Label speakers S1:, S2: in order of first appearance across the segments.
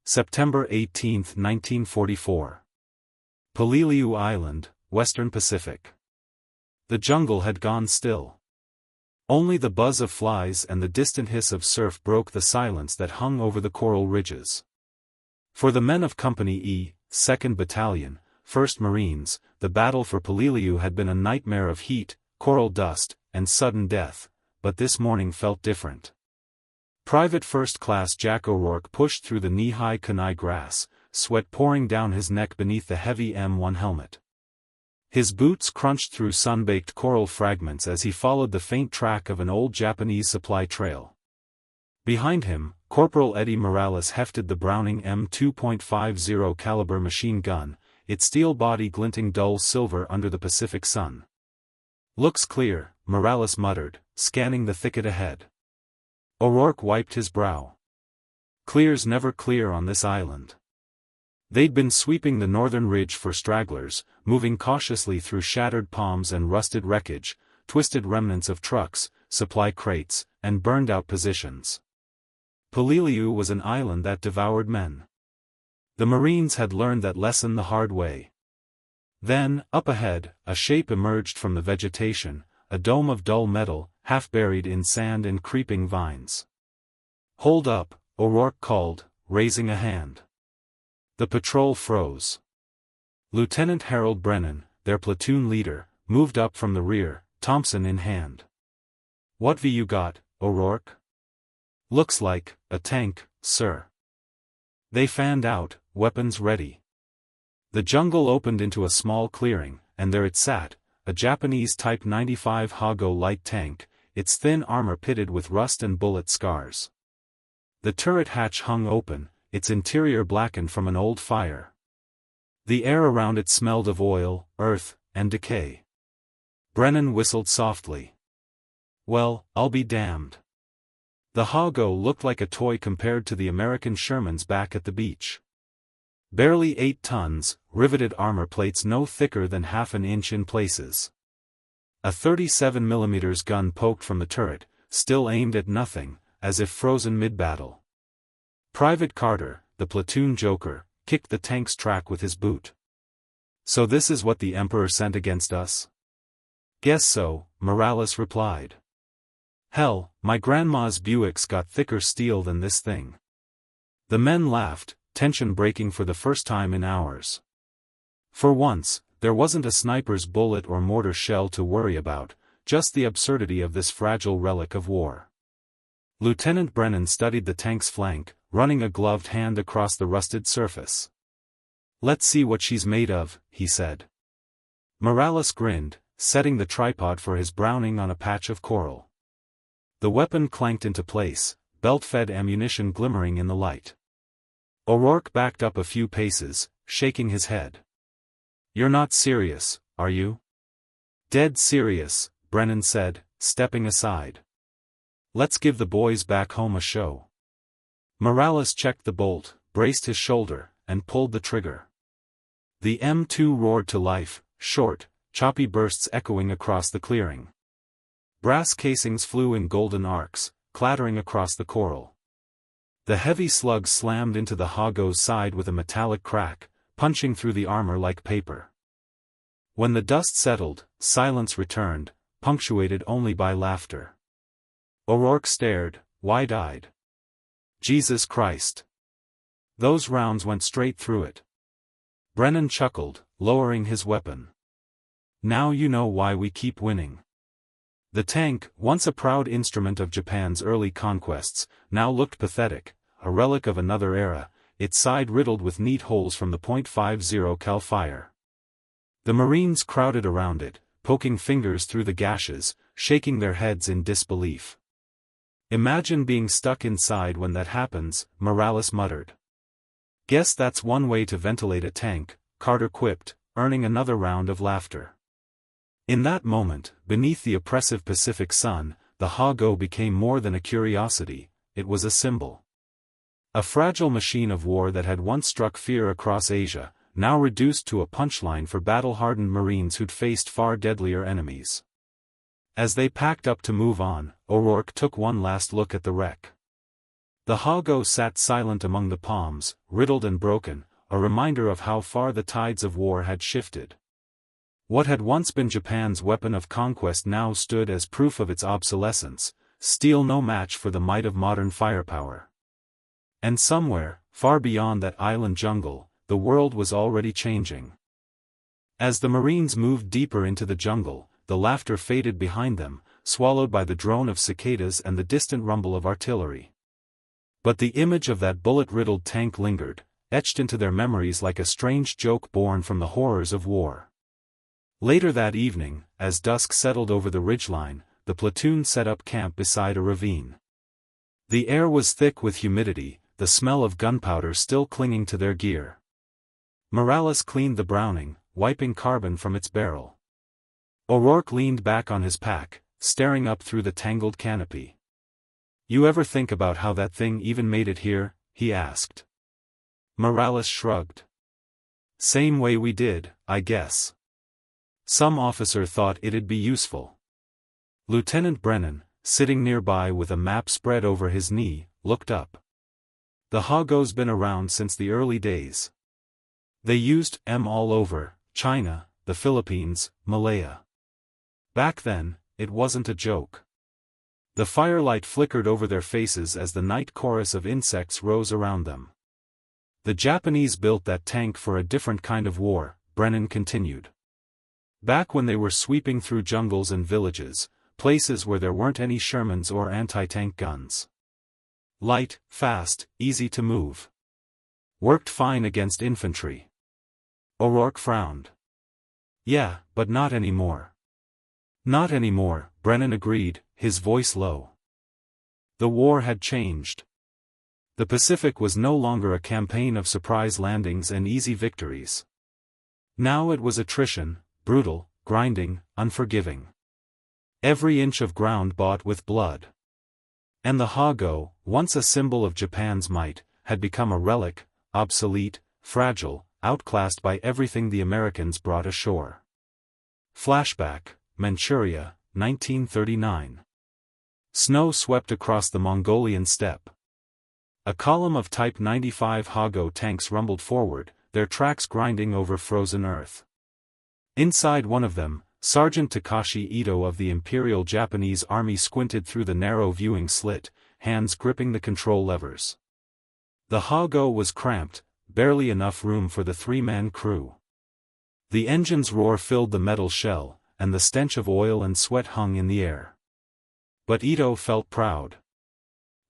S1: September 18, 1944. Peleliu Island, Western Pacific. The jungle had gone still. Only the buzz of flies and the distant hiss of surf broke the silence that hung over the coral ridges. For the men of Company E, 2nd Battalion, 1st Marines, the battle for Peleliu had been a nightmare of heat, coral dust, and sudden death, but this morning felt different. Private First Class Jack O'Rourke pushed through the knee-high kunai grass, sweat pouring down his neck beneath the heavy M1 helmet. His boots crunched through sun-baked coral fragments as he followed the faint track of an old Japanese supply trail. Behind him, Corporal Eddie Morales hefted the Browning M2.50 caliber machine gun, its steel body glinting dull silver under the Pacific sun. "Looks clear," Morales muttered, scanning the thicket ahead. O'Rourke wiped his brow. Clear's never clear on this island. They'd been sweeping the northern ridge for stragglers, moving cautiously through shattered palms and rusted wreckage, twisted remnants of trucks, supply crates, and burned-out positions. Peleliu was an island that devoured men. The Marines had learned that lesson the hard way. Then, up ahead, a shape emerged from the vegetation, a dome of dull metal, half buried in sand and creeping vines. "Hold up," O'Rourke called, raising a hand. The patrol froze. Lieutenant Harold Brennan, their platoon leader, moved up from the rear, Thompson in hand. "What have you got, O'Rourke?" "Looks like a tank, sir." They fanned out, weapons ready. The jungle opened into a small clearing, and there it sat, a Japanese Type 95 Hago light tank, its thin armor pitted with rust and bullet scars. The turret hatch hung open, its interior blackened from an old fire. The air around it smelled of oil, earth, and decay. Brennan whistled softly. "Well, I'll be damned." The Hago looked like a toy compared to the American Shermans back at the beach. Barely 8 tons, riveted armor plates no thicker than half an inch in places. A 37mm gun poked from the turret, still aimed at nothing, as if frozen mid-battle. Private Carter, the platoon joker, kicked the tank's track with his boot. "So this is what the Emperor sent against us?" "Guess so," Morales replied. "Hell, my grandma's Buick's got thicker steel than this thing." The men laughed, tension breaking for the first time in hours. For once, there wasn't a sniper's bullet or mortar shell to worry about, just the absurdity of this fragile relic of war. Lieutenant Brennan studied the tank's flank, running a gloved hand across the rusted surface. "Let's see what she's made of," he said. Morales grinned, setting the tripod for his Browning on a patch of coral. The weapon clanked into place, belt-fed ammunition glimmering in the light. O'Rourke backed up a few paces, shaking his head. "You're not serious, are you?" "Dead serious," Brennan said, stepping aside. "Let's give the boys back home a show." Morales checked the bolt, braced his shoulder, and pulled the trigger. The M2 roared to life, short, choppy bursts echoing across the clearing. Brass casings flew in golden arcs, clattering across the coral. The heavy slugs slammed into the Hago's side with a metallic crack, punching through the armor like paper. When the dust settled, silence returned, punctuated only by laughter. O'Rourke stared, wide-eyed. "Jesus Christ. Those rounds went straight through it." Brennan chuckled, lowering his weapon. "Now you know why we keep winning." The tank, once a proud instrument of Japan's early conquests, now looked pathetic, a relic of another era, its side riddled with neat holes from the .50 cal fire. The Marines crowded around it, poking fingers through the gashes, shaking their heads in disbelief. "Imagine being stuck inside when that happens," Morales muttered. "Guess that's one way to ventilate a tank," Carter quipped, earning another round of laughter. In that moment, beneath the oppressive Pacific sun, the Hago became more than a curiosity, it was a symbol. A fragile machine of war that had once struck fear across Asia, now reduced to a punchline for battle-hardened Marines who'd faced far deadlier enemies. As they packed up to move on, O'Rourke took one last look at the wreck. The Hago sat silent among the palms, riddled and broken, a reminder of how far the tides of war had shifted. What had once been Japan's weapon of conquest now stood as proof of its obsolescence, steel no match for the might of modern firepower. And somewhere, far beyond that island jungle, the world was already changing. As the Marines moved deeper into the jungle, the laughter faded behind them, swallowed by the drone of cicadas and the distant rumble of artillery. But the image of that bullet-riddled tank lingered, etched into their memories like a strange joke born from the horrors of war. Later that evening, as dusk settled over the ridgeline, the platoon set up camp beside a ravine. The air was thick with humidity, the smell of gunpowder still clinging to their gear. Morales cleaned the Browning, wiping carbon from its barrel. O'Rourke leaned back on his pack, staring up through the tangled canopy. "You ever think about how that thing even made it here?" he asked. Morales shrugged. "Same way we did, I guess. Some officer thought it'd be useful." Lieutenant Brennan, sitting nearby with a map spread over his knee, looked up. "The Hago's been around since the early days. They used them all over, China, the Philippines, Malaya. Back then, it wasn't a joke." The firelight flickered over their faces as the night chorus of insects rose around them. "The Japanese built that tank for a different kind of war," Brennan continued. "Back when they were sweeping through jungles and villages, places where there weren't any Shermans or anti-tank guns. Light, fast, easy to move. Worked fine against infantry." O'Rourke frowned. "Yeah, but not anymore." "Not anymore," Brennan agreed, his voice low. The war had changed. The Pacific was no longer a campaign of surprise landings and easy victories. Now it was attrition, brutal, grinding, unforgiving. Every inch of ground bought with blood. And the Hago, once a symbol of Japan's might, had become a relic, obsolete, fragile, outclassed by everything the Americans brought ashore. Flashback, Manchuria, 1939. Snow swept across the Mongolian steppe. A column of Type 95 Hago tanks rumbled forward, their tracks grinding over frozen earth. Inside one of them, Sergeant Takashi Ito of the Imperial Japanese Army squinted through the narrow viewing slit, hands gripping the control levers. The Hago was cramped, barely enough room for the three-man crew. The engine's roar filled the metal shell, and the stench of oil and sweat hung in the air. But Ito felt proud.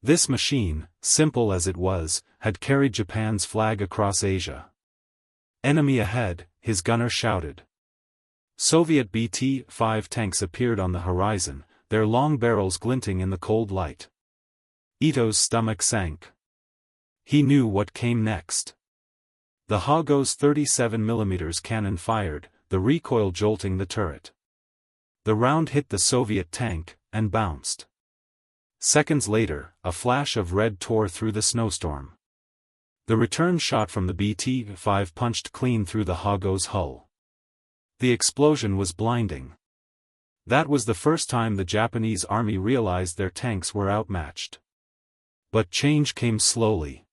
S1: This machine, simple as it was, had carried Japan's flag across Asia. "Enemy ahead," his gunner shouted. Soviet BT-5 tanks appeared on the horizon, their long barrels glinting in the cold light. Ito's stomach sank. He knew what came next. The Hago's 37mm cannon fired, the recoil jolting the turret. The round hit the Soviet tank, and bounced. Seconds later, a flash of red tore through the snowstorm. The return shot from the BT-5 punched clean through the Hago's hull. The explosion was blinding. That was the first time the Japanese army realized their tanks were outmatched. But change came slowly.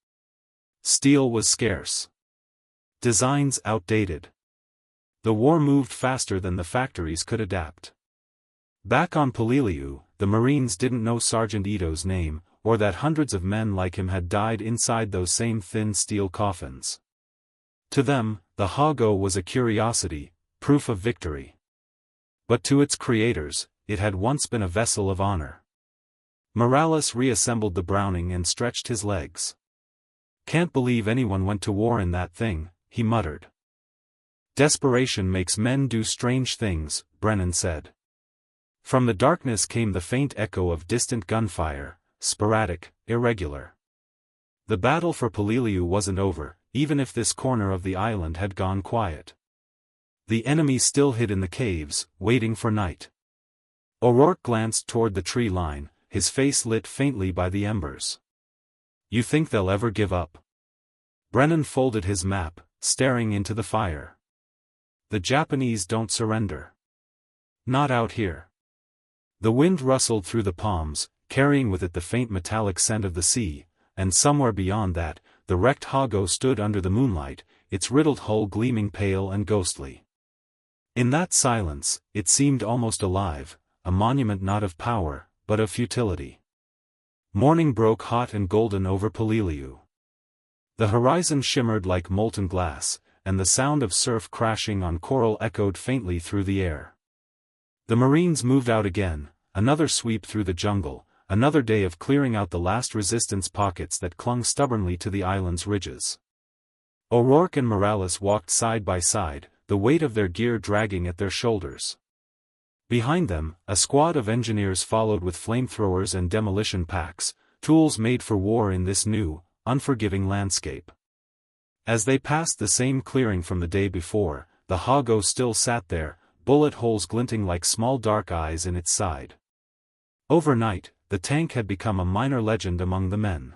S1: Steel was scarce. Designs outdated. The war moved faster than the factories could adapt. Back on Peleliu, the Marines didn't know Sergeant Ito's name, or that hundreds of men like him had died inside those same thin steel coffins. To them, the Hago was a curiosity, proof of victory. But to its creators, it had once been a vessel of honor. Morales reassembled the Browning and stretched his legs. "Can't believe anyone went to war in that thing," he muttered. "Desperation makes men do strange things," Brennan said. From the darkness came the faint echo of distant gunfire, sporadic, irregular. The battle for Peleliu wasn't over, even if this corner of the island had gone quiet. The enemy still hid in the caves, waiting for night. O'Rourke glanced toward the tree line, his face lit faintly by the embers. "You think they'll ever give up?" Brennan folded his map, staring into the fire. "The Japanese don't surrender. Not out here." The wind rustled through the palms, carrying with it the faint metallic scent of the sea, and somewhere beyond that, the wrecked Hago stood under the moonlight, its riddled hull gleaming pale and ghostly. In that silence, it seemed almost alive, a monument not of power, but of futility. Morning broke hot and golden over Peleliu. The horizon shimmered like molten glass, and the sound of surf crashing on coral echoed faintly through the air. The Marines moved out again, another sweep through the jungle, another day of clearing out the last resistance pockets that clung stubbornly to the island's ridges. O'Rourke and Morales walked side by side, the weight of their gear dragging at their shoulders. Behind them, a squad of engineers followed with flamethrowers and demolition packs, tools made for war in this new, unforgiving landscape. As they passed the same clearing from the day before, the Hago still sat there, bullet holes glinting like small dark eyes in its side. Overnight, the tank had become a minor legend among the men.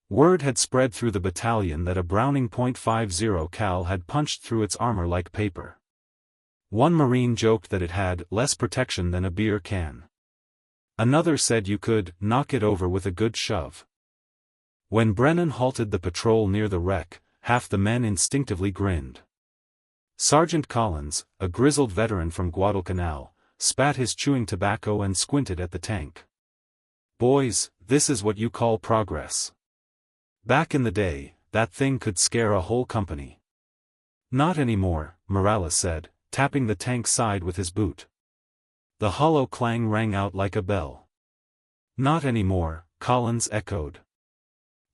S1: Word had spread through the battalion that a Browning .50 cal had punched through its armor like paper. One Marine joked that it had less protection than a beer can. Another said you could knock it over with a good shove. When Brennan halted the patrol near the wreck, half the men instinctively grinned. Sergeant Collins, a grizzled veteran from Guadalcanal, spat his chewing tobacco and squinted at the tank. "Boys, this is what you call progress. Back in the day, that thing could scare a whole company." "Not anymore," Morales said, tapping the tank's side with his boot. The hollow clang rang out like a bell. "Not anymore," Collins echoed.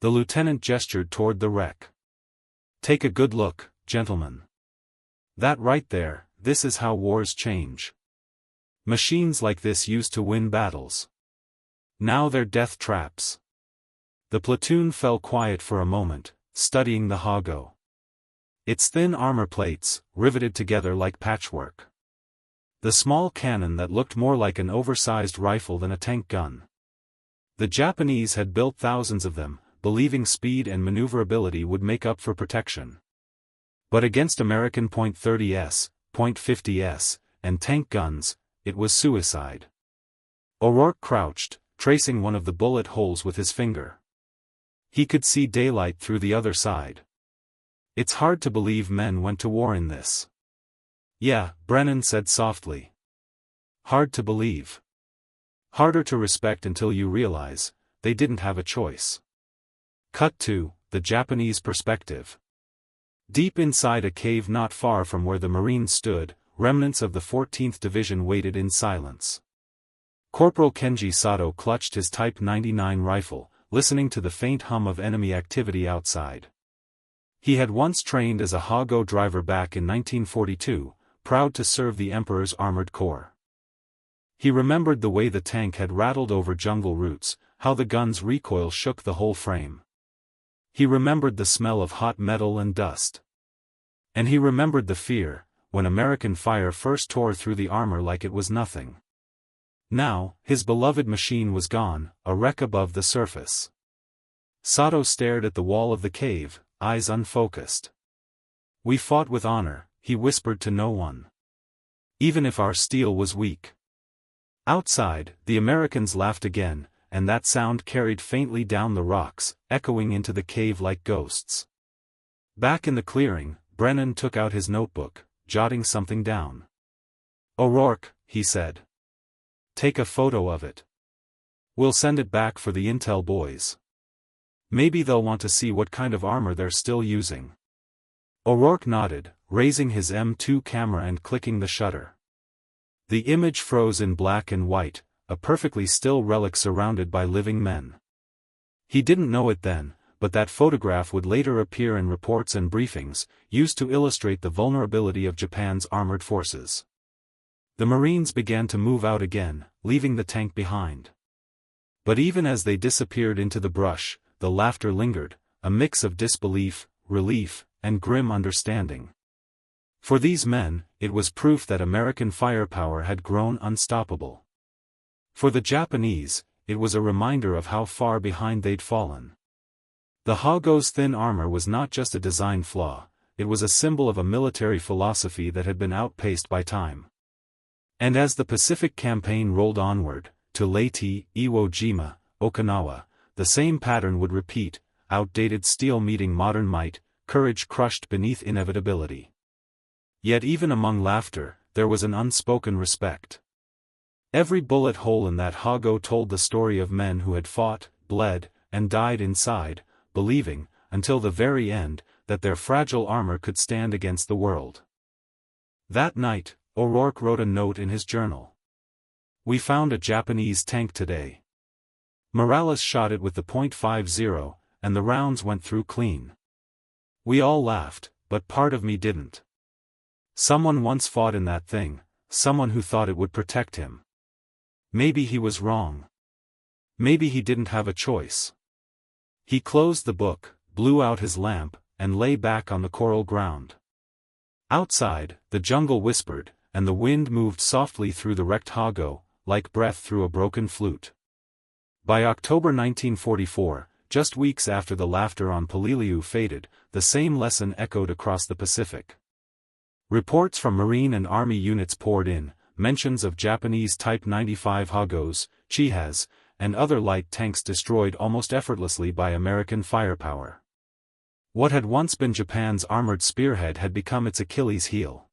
S1: The lieutenant gestured toward the wreck. "Take a good look, gentlemen. That right there, this is how wars change. Machines like this used to win battles. Now they're death traps." The platoon fell quiet for a moment, studying the Hago. Its thin armor plates, riveted together like patchwork. The small cannon that looked more like an oversized rifle than a tank gun. The Japanese had built thousands of them, believing speed and maneuverability would make up for protection. But against American .30s, .50s, and tank guns, it was suicide. O'Rourke crouched, tracing one of the bullet holes with his finger. He could see daylight through the other side. "It's hard to believe men went to war in this." "Yeah," Brennan said softly. "Hard to believe. Harder to respect until you realize, they didn't have a choice." Cut to the Japanese perspective. Deep inside a cave not far from where the Marines stood, remnants of the 14th Division waited in silence. Corporal Kenji Sato clutched his Type 99 rifle, listening to the faint hum of enemy activity outside. He had once trained as a Hago driver back in 1942, proud to serve the Emperor's Armored Corps. He remembered the way the tank had rattled over jungle roots, how the gun's recoil shook the whole frame. He remembered the smell of hot metal and dust. And he remembered the fear, when American fire first tore through the armor like it was nothing. Now, his beloved machine was gone, a wreck above the surface. Sato stared at the wall of the cave, eyes unfocused. "We fought with honor," he whispered to no one. "Even if our steel was weak." Outside, the Americans laughed again, and that sound carried faintly down the rocks, echoing into the cave like ghosts. Back in the clearing, Brennan took out his notebook, jotting something down. "O'Rourke," he said. "Take a photo of it. We'll send it back for the intel boys. Maybe they'll want to see what kind of armor they're still using." O'Rourke nodded, raising his M2 camera and clicking the shutter. The image froze in black and white, a perfectly still relic surrounded by living men. He didn't know it then, but that photograph would later appear in reports and briefings, used to illustrate the vulnerability of Japan's armored forces. The Marines began to move out again, leaving the tank behind. But even as they disappeared into the brush, the laughter lingered, a mix of disbelief, relief, and grim understanding. For these men, it was proof that American firepower had grown unstoppable. For the Japanese, it was a reminder of how far behind they'd fallen. The Hago's thin armor was not just a design flaw, it was a symbol of a military philosophy that had been outpaced by time. And as the Pacific Campaign rolled onward, to Leyte, Iwo Jima, Okinawa, the same pattern would repeat, outdated steel meeting modern might, courage crushed beneath inevitability. Yet even among laughter, there was an unspoken respect. Every bullet hole in that Hago told the story of men who had fought, bled, and died inside, believing, until the very end, that their fragile armor could stand against the world. That night, O'Rourke wrote a note in his journal. "We found a Japanese tank today. Morales shot it with the .50, and the rounds went through clean. We all laughed, but part of me didn't. Someone once fought in that thing, someone who thought it would protect him. Maybe he was wrong. Maybe he didn't have a choice." He closed the book, blew out his lamp, and lay back on the coral ground. Outside, the jungle whispered, and the wind moved softly through the wrecked Hago, like breath through a broken flute. By October 1944, just weeks after the laughter on Peleliu faded, the same lesson echoed across the Pacific. Reports from Marine and Army units poured in, mentions of Japanese Type 95 Hagos, Chihas, and other light tanks destroyed almost effortlessly by American firepower. What had once been Japan's armored spearhead had become its Achilles heel.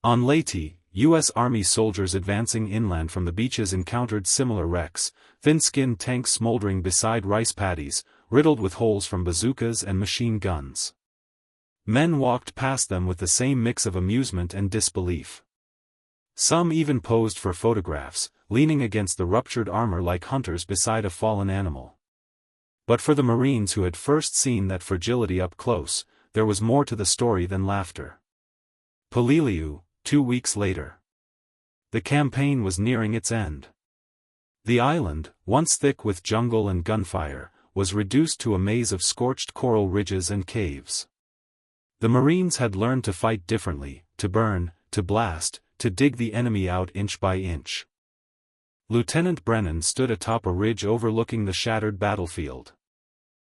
S1: On Leyte, U.S. Army soldiers advancing inland from the beaches encountered similar wrecks, thin-skinned tanks smoldering beside rice paddies, riddled with holes from bazookas and machine guns. Men walked past them with the same mix of amusement and disbelief. Some even posed for photographs, leaning against the ruptured armor like hunters beside a fallen animal. But for the Marines who had first seen that fragility up close, there was more to the story than laughter. Peleliu, 2 weeks later. The campaign was nearing its end. The island, once thick with jungle and gunfire, was reduced to a maze of scorched coral ridges and caves. The Marines had learned to fight differently, to burn, to blast, to dig the enemy out inch by inch. Lieutenant Brennan stood atop a ridge overlooking the shattered battlefield.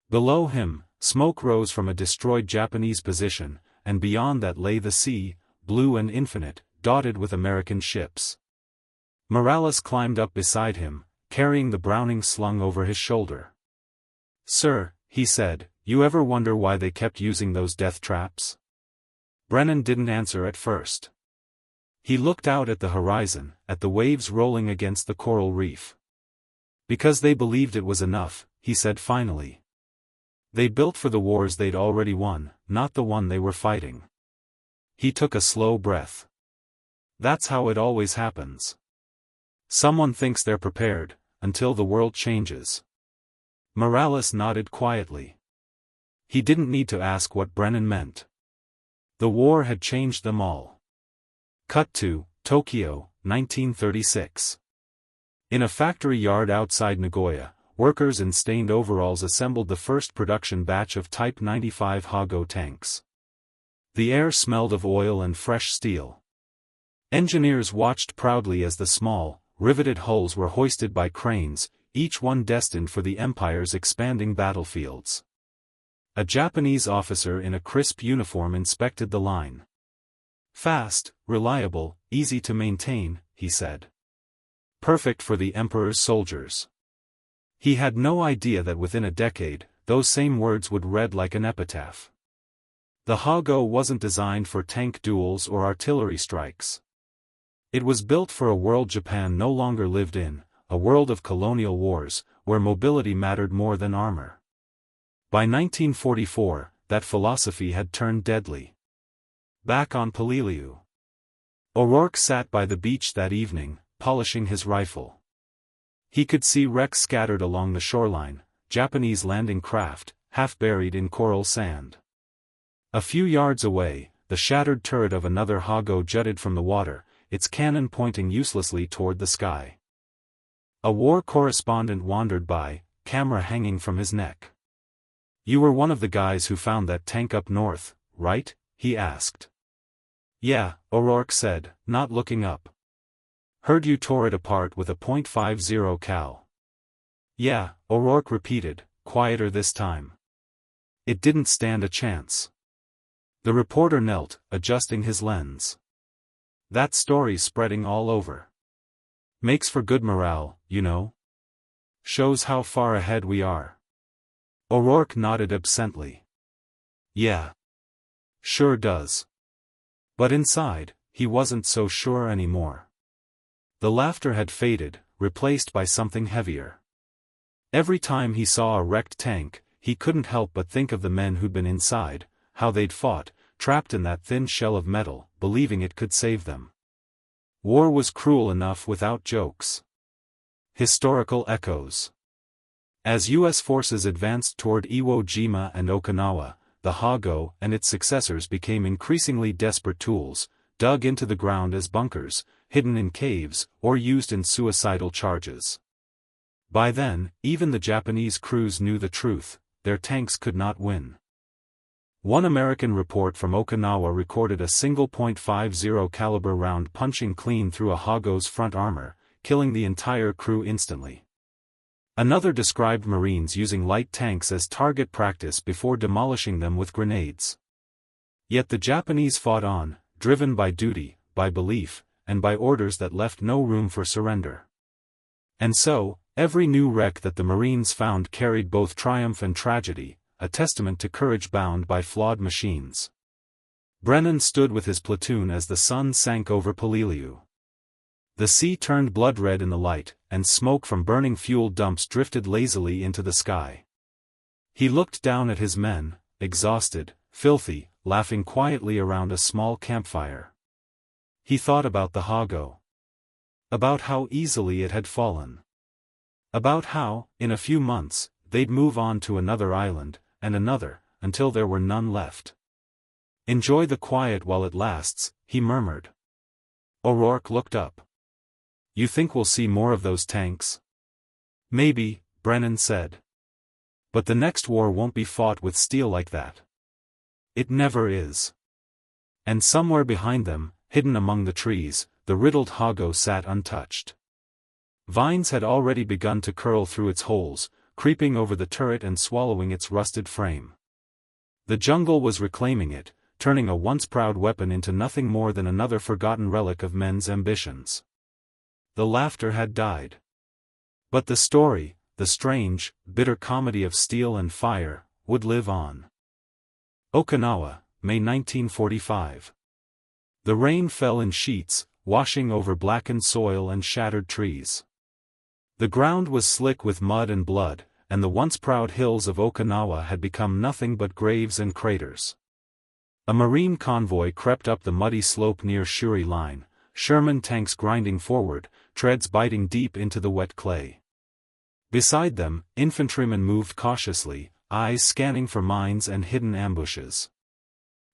S1: Below him, smoke rose from a destroyed Japanese position, and beyond that lay the sea, blue and infinite, dotted with American ships. Morales climbed up beside him, carrying the Browning slung over his shoulder. "Sir," he said, "you ever wonder why they kept using those death traps?" Brennan didn't answer at first. He looked out at the horizon, at the waves rolling against the coral reef. "Because they believed it was enough," he said finally. "They built for the wars they'd already won, not the one they were fighting." He took a slow breath. "That's how it always happens. Someone thinks they're prepared, until the world changes." Morales nodded quietly. He didn't need to ask what Brennan meant. The war had changed them all. Cut to Tokyo, 1936. In a factory yard outside Nagoya, workers in stained overalls assembled the first production batch of Type 95 Hago tanks. The air smelled of oil and fresh steel. Engineers watched proudly as the small, riveted hulls were hoisted by cranes, each one destined for the Empire's expanding battlefields. A Japanese officer in a crisp uniform inspected the line. "Fast, reliable, easy to maintain," he said. "Perfect for the Emperor's soldiers." He had no idea that within a decade, those same words would read like an epitaph. The Hago wasn't designed for tank duels or artillery strikes. It was built for a world Japan no longer lived in, a world of colonial wars, where mobility mattered more than armor. By 1944, that philosophy had turned deadly. Back on Peleliu. O'Rourke sat by the beach that evening, polishing his rifle. He could see wrecks scattered along the shoreline, Japanese landing craft, half buried in coral sand. A few yards away, the shattered turret of another Hago jutted from the water, its cannon pointing uselessly toward the sky. A war correspondent wandered by, camera hanging from his neck. "You were one of the guys who found that tank up north, right?" he asked. "Yeah," O'Rourke said, not looking up. "Heard you tore it apart with a .50 cal." "Yeah," O'Rourke repeated, quieter this time. "It didn't stand a chance." The reporter knelt, adjusting his lens. "That story's spreading all over. Makes for good morale, you know." shows how far ahead we are. O'Rourke nodded absently. Yeah. Sure does. But inside, he wasn't so sure anymore. The laughter had faded, replaced by something heavier. Every time he saw a wrecked tank, he couldn't help but think of the men who'd been inside, how they'd fought, trapped in that thin shell of metal, believing it could save them. War was cruel enough without jokes. Historical echoes. As U.S. forces advanced toward Iwo Jima and Okinawa, the Hago and its successors became increasingly desperate tools, dug into the ground as bunkers, hidden in caves, or used in suicidal charges. By then, even the Japanese crews knew the truth: their tanks could not win. One American report from Okinawa recorded a single .50 caliber round punching clean through a Hago's front armor, killing the entire crew instantly. Another described Marines using light tanks as target practice before demolishing them with grenades. Yet the Japanese fought on, driven by duty, by belief, and by orders that left no room for surrender. And so, every new wreck that the Marines found carried both triumph and tragedy, a testament to courage bound by flawed machines. Brennan stood with his platoon as the sun sank over Peleliu. The sea turned blood-red in the light, and smoke from burning fuel dumps drifted lazily into the sky. He looked down at his men, exhausted, filthy, laughing quietly around a small campfire. He thought about the Hago. About how easily it had fallen. About how, in a few months, they'd move on to another island, and another, until there were none left. "Enjoy the quiet while it lasts," he murmured. O'Rourke looked up. "You think we'll see more of those tanks?" "Maybe," Brennan said. "But the next war won't be fought with steel like that. It never is." And somewhere behind them, hidden among the trees, the riddled Hago sat untouched. Vines had already begun to curl through its holes, creeping over the turret and swallowing its rusted frame. The jungle was reclaiming it, turning a once proud weapon into nothing more than another forgotten relic of men's ambitions. The laughter had died. But the story, the strange, bitter comedy of steel and fire, would live on. Okinawa, May 1945. The rain fell in sheets, washing over blackened soil and shattered trees. The ground was slick with mud and blood, and the once proud hills of Okinawa had become nothing but graves and craters. A Marine convoy crept up the muddy slope near Shuri Line, Sherman tanks grinding forward, treads biting deep into the wet clay. Beside them, infantrymen moved cautiously, eyes scanning for mines and hidden ambushes.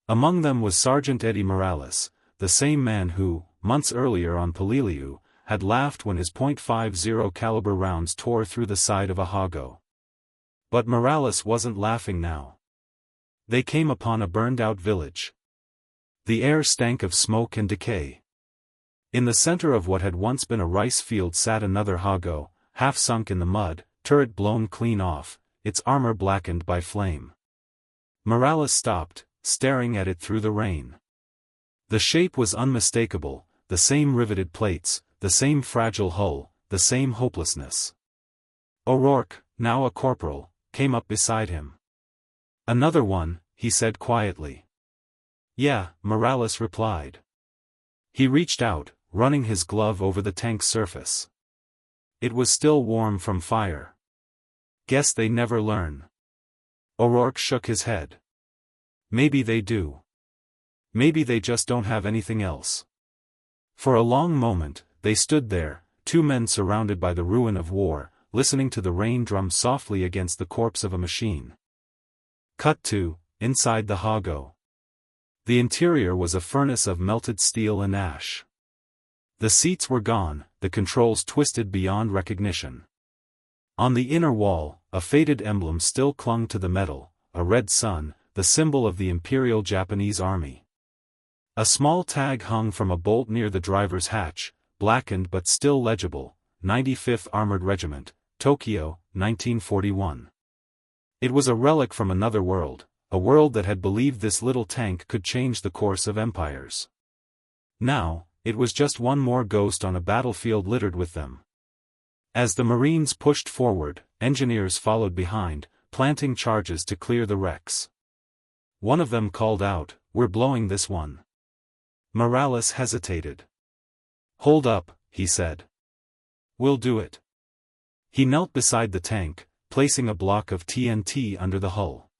S1: Among them was Sergeant Eddie Morales, the same man who, months earlier on Peleliu, had laughed when his .50 caliber rounds tore through the side of a Hago. But Morales wasn't laughing now. They came upon a burned-out village. The air stank of smoke and decay. In the center of what had once been a rice field sat another Hago, half sunk in the mud, turret blown clean off, its armor blackened by flame. Morales stopped, staring at it through the rain. The shape was unmistakable, the same riveted plates, the same fragile hull, the same hopelessness. O'Rourke, now a corporal, came up beside him. "Another one," he said quietly. "Yeah," Morales replied. He reached out, running his glove over the tank's surface. It was still warm from fire. "Guess they never learn." O'Rourke shook his head. "Maybe they do. Maybe they just don't have anything else." For a long moment, they stood there, two men surrounded by the ruin of war, listening to the rain drum softly against the corpse of a machine. Cut to, inside the Hago. The interior was a furnace of melted steel and ash. The seats were gone, the controls twisted beyond recognition. On the inner wall, a faded emblem still clung to the metal, a red sun, the symbol of the Imperial Japanese Army. A small tag hung from a bolt near the driver's hatch, blackened but still legible, 95th Armored Regiment, Tokyo, 1941. It was a relic from another world, a world that had believed this little tank could change the course of empires. Now, it was just one more ghost on a battlefield littered with them. As the Marines pushed forward, engineers followed behind, planting charges to clear the wrecks. One of them called out, "We're blowing this one." Morales hesitated. "Hold up," he said. "We'll do it." He knelt beside the tank, placing a block of TNT under the hull.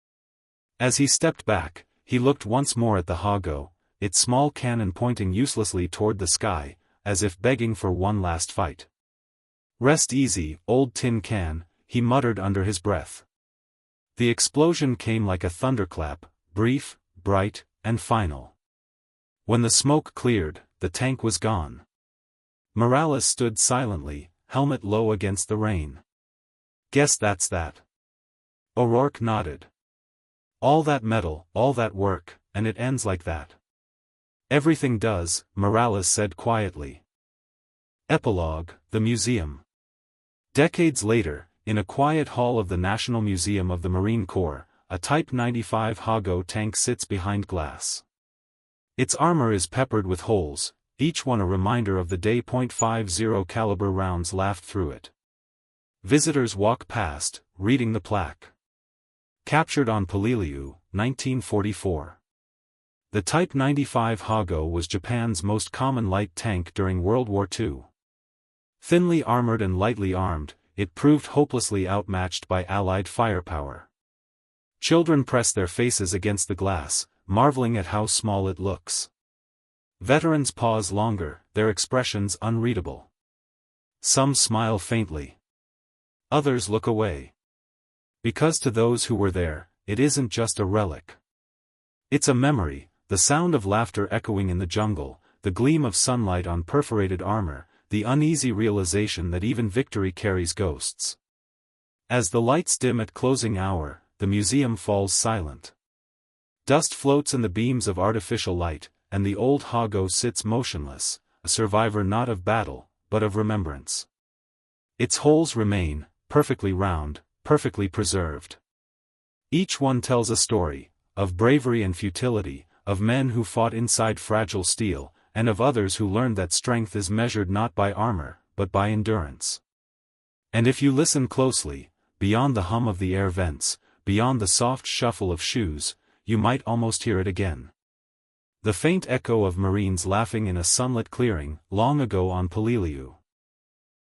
S1: As he stepped back, he looked once more at the Hago, its small cannon pointing uselessly toward the sky, as if begging for one last fight. "Rest easy, old tin can," he muttered under his breath. The explosion came like a thunderclap, brief, bright, and final. When the smoke cleared, the tank was gone. Morales stood silently, helmet low against the rain. "Guess that's that." O'Rourke nodded. "All that metal, all that work, and it ends like that." "Everything does," Morales said quietly. Epilogue: The Museum. Decades later, in a quiet hall of the National Museum of the Marine Corps, a Type 95 Hago tank sits behind glass. Its armor is peppered with holes, each one a reminder of the day .50 caliber rounds laughed through it. Visitors walk past, reading the plaque. Captured on Peleliu, 1944. The Type 95 Hago was Japan's most common light tank during World War II. Thinly armored and lightly armed, it proved hopelessly outmatched by Allied firepower. Children press their faces against the glass, marveling at how small it looks. Veterans pause longer, their expressions unreadable. Some smile faintly. Others look away. Because to those who were there, it isn't just a relic. It's a memory, the sound of laughter echoing in the jungle, the gleam of sunlight on perforated armor, the uneasy realization that even victory carries ghosts. As the lights dim at closing hour, the museum falls silent. Dust floats in the beams of artificial light, and the old Hago sits motionless, a survivor not of battle, but of remembrance. Its holes remain, perfectly round, perfectly preserved. Each one tells a story, of bravery and futility, of men who fought inside fragile steel, and of others who learned that strength is measured not by armor, but by endurance. And if you listen closely, beyond the hum of the air vents, beyond the soft shuffle of shoes, you might almost hear it again. The faint echo of Marines laughing in a sunlit clearing, long ago on Peleliu.